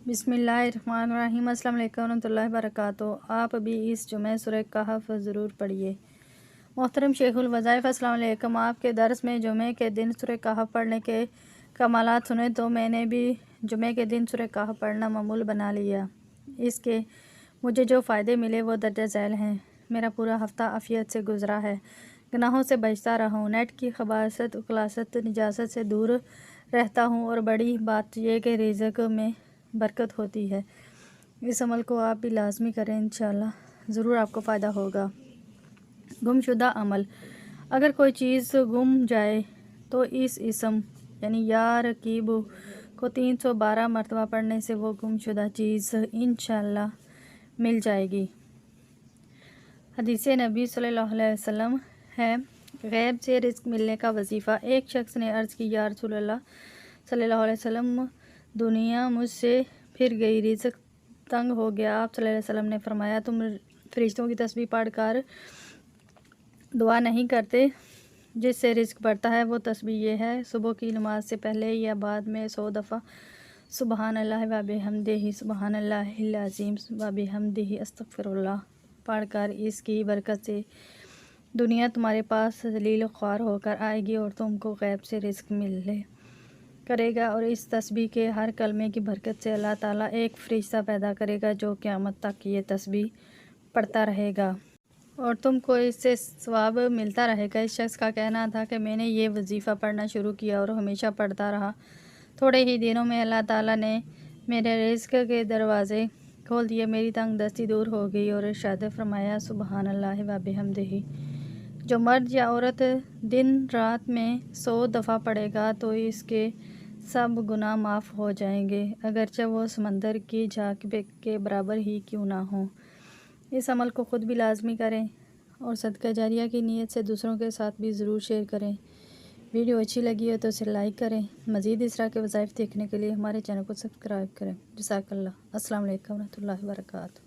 बिस्मिल्लाहिर्रहमानिर्रहीम। अस्सलाम वालेकुम रहमतुल्लाहि वबरकातुहू। आप भी इस जुमे सूरह कहफ ज़रूर पढ़िए। मोहतरम शेखुल वज़ाइफ, अस्सलाम वालेकुम। आपके दर्स में जुमे के दिन सूरह कहफ पढ़ने के कमालात सुने तो मैंने भी जुमे के दिन सूरह कहफ पढ़ना मामूल बना लिया। इसके मुझे जो फ़ायदे मिले वो दर्ज झैल हैं। मेरा पूरा हफ़्ता आफ़ियत से गुज़रा है, गुनाहों से बचता रहा हूँ, नेट की खबासत उखलासत निजासत से दूर रहता हूँ और बड़ी बात यह कि रिज़्क़ में बरकत होती है। इस अमल को आप भी लाजमी करें, इंशाअल्लाह ज़रूर आपको फ़ायदा होगा। गुमशुदा अमल। अगर कोई चीज़ गुम जाए तो इस इसम यानी या रकीब को 312 मरतबा पढ़ने से वो गुमशुदा चीज़ इंशाअल्लाह मिल जाएगी। हदीस नबी सल्लल्लाहु अलैहि वसल्लम है, गैब से रिज़्क़ मिलने का वजीफ़ा। एक शख्स ने अर्ज़ की, या रसूलल्लाह सल्लल्लाहु अलैहि वसल्लम, दुनिया मुझसे फिर गई, रिज़्क़ तंग हो गया। आप सल्लल्लाहु अलैहि वसल्लम ने फरमाया, तुम फरिश्तों की तस्बीह पढ़कर दुआ नहीं करते जिससे रिज़्क़ बढ़ता है। वो तस्बीह ये है, सुबह की नमाज से पहले या बाद में 100 दफ़ा सुबहानल्लाह व बिहम्दिही सुबहानल्लाहिल अज़ीम व बिहम्दिही अस्तग़फिरुल्लाह पढ़कर इसकी बरकत से दुनिया तुम्हारे पास ज़लील ख्वार होकर आएगी और तुमको गैब से रिज़्क़ मिले करेगा। और इस तस्बीह के हर कलमे की बरकत से अल्लाह ताला एक फ़रिश्ता पैदा करेगा जो क़यामत तक ये तस्बीह पढ़ता रहेगा और तुमको इससे सवाब मिलता रहेगा। इस शख्स का कहना था कि मैंने ये वजीफ़ा पढ़ना शुरू किया और हमेशा पढ़ता रहा। थोड़े ही दिनों में अल्लाह ताला ने मेरे रिज़्क़ के दरवाज़े खोल दिए, मेरी तंग दस्ती दूर हो गई। और इरशाद फरमाया, सुबहानल्लाह व बिहम्दिही। जो मर्द या औरत दिन रात में 100 दफ़ा पढ़ेगा तो इसके सब गुनाह माफ़ हो जाएंगे, अगरचे वो समंदर की झाग के बराबर ही क्यों ना हो। इस अमल को ख़ुद भी लाजमी करें और सदका जारिया की नीयत से दूसरों के साथ भी ज़रूर शेयर करें। वीडियो अच्छी लगी हो तो इसे लाइक करें। मज़ीद इस तरह के वज़ाइफ देखने के लिए हमारे चैनल को सब्सक्राइब करें। जज़ाकल्लाह। अस्सलाम वालेकुम रहमतुल्लाहि व बरकातुहू।